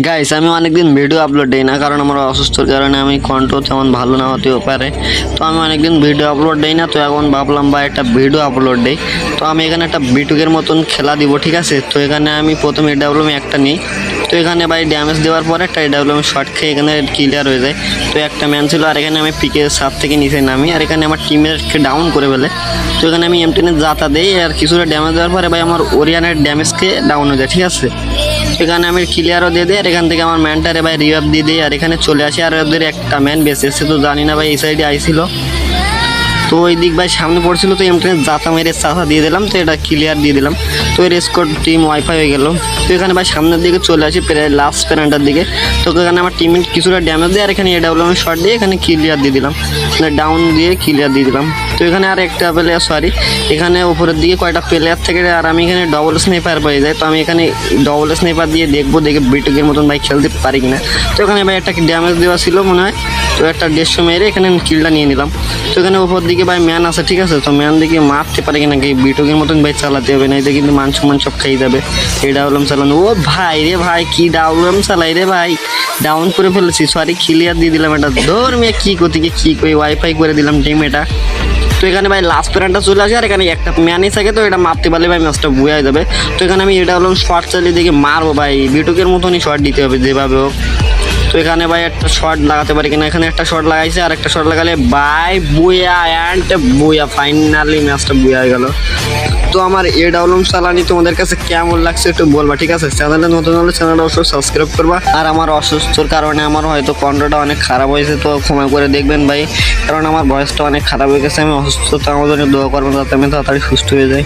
Guys আমি অনেকদিন video upload দিই না, কারণ আমার অসুস্থর কারণে আমি কণ্ঠ তেমন ভালো না হতেও পারে। তো আমি অনেকদিন ভিডিও আপলোড দিই না, তো এখন ভাবলাম বা একটা ভিডিও আপলোড দিই। তো আমি এখানে একটা বিটুকের মতন খেলা দিব, ঠিক আছে। তো এখানে আমি প্রথমে এডাব্লিউএম একটা নিই। তো এখানে ভাই ড্যামেজ দেওয়ার পরে একটা এডাব্লিউএম শর্ট খেয়ে এখানে ক্লিয়ার হয়ে যায়। তো একটা ম্যান ছিল, আর এখানে আমি পিকে 7 থেকে নিচে নামি, আর এখানে আমার টিমেরকে ডাউন করে ফেলে। তো এখানে আমি এমটেনের জাতা দেই, আর কিছুটা ড্যামেজ দেওয়ার পরে ভাই আমার ওরিয়ানের ড্যামেজকে ডাউন হয়ে যায়, ঠিক আছে। এখানে আমি ক্লিয়ারও দিয়ে দিই, আর এখান থেকে আমার ম্যানটারে ভাই রিভাইভ দিয়ে দিই, আর এখানে চলে আসি। আর ওদের একটা ম্যান বেঁচে এসছে, তো জানি না ভাই এই সাইডে আইছিল, তো ওই দিক ভাই সামনে পড়ছিল, তো এমটেনের জাতা মেরে চাষা দিয়ে দিলাম, তো এটা ক্লিয়ার দিয়ে দিলাম। তো এর স্কোর টিম ওয়াইফাই হয়ে গেল। তো এখানে ভাই সামনের দিকে চলে আসি, প্রায় লাস্ট প্যারেন্টার দিকে। তো এখানে আমার টিমে কিছুটা ড্যামেজ দিয়ে, আর এখানে এডাব্লিউএম শট দিয়ে এখানে ক্লিয়ার দিয়ে দিলাম, ডাউন দিয়ে ক্লিয়ার দিয়ে দিলাম। তো এখানে আর একটা প্লেয়ার, সরি এখানে উপরের দিকে কয়টা প্লেয়ার থেকে, আর আমি এখানে ডবল স্নাইপার পেয়ে যাই। তো আমি এখানে ডবল স্নাইপার দিয়ে দেখবো, দেখে বিটুকের মতন ভাই খেলতে পারি কিনা। তো এখানে ভাই একটা ড্যামেজ দেওয়া ছিল মনে হয়, তো একটা 150 মেরে এখানে কিলটা নিয়ে নিলাম। তো এখানে উপর দিকে ভাই ম্যান আছে, ঠিক আছে। তো ম্যান দিকে মারতে পারে কিনা, কি বিটুকের মতন ভাই চালাতে হবে, না এটা কিন্তু মান সম্মান সব খেয়ে যাবে। এই ডাউলম চালানো, ও ভাই রে ভাই কি ডাউলম চালাই রে ভাই, ডাউন করে ফেলেছি, সরি ক্লিয়ার দিয়ে দিলাম। এটা ধর মেয়ে কি করতে গিয়ে কি করে ওয়াইফাই করে দিলাম টিম এটা। তো এখানে ভাই লাস্ট প্যারেন্টটা চলে আসে, আর এখানে একটা ম্যানই থাকে, তো এটা মারতে পারলে ভাই ম্যাচটা বুয়ে যাবে। তো এখানে আমি এটা হলাম শর্ট চালিয়ে দিকে মারবো ভাই, বিটুকের মতনই শর্ট দিতে হবে যেভাবে হোক। তো এখানে ভাই একটা শর্ট লাগাতে পারি কিনা, এখানে একটা শর্ট লাগাইছে, আর একটা শর্ট লাগালে ভাই বুয়া অ্যান্ড বুয়া, ফাইনালি ম্যাচটা বুয়া হয়ে গেল। তো আমার এডাব্লিউএম চালানি তোমাদের কাছে কেমন লাগছে একটু বলবা, ঠিক আছে। চ্যানেলে নতুন হলে চ্যানেলটা অবশ্যই সাবস্ক্রাইব করবা। আর আমার অসুস্থর কারণে আমার হয়তো কণ্ঠটা অনেক খারাপ হয়েছে, তো ক্ষমা করে দেখবেন ভাই, কারণ আমার ভয়েসটা অনেক খারাপ হয়ে গেছে। আমি অসুস্থ, তো আমার জন্য দোয়া করবেন যাতে আমি তাড়াতাড়ি সুস্থ হয়ে যাই।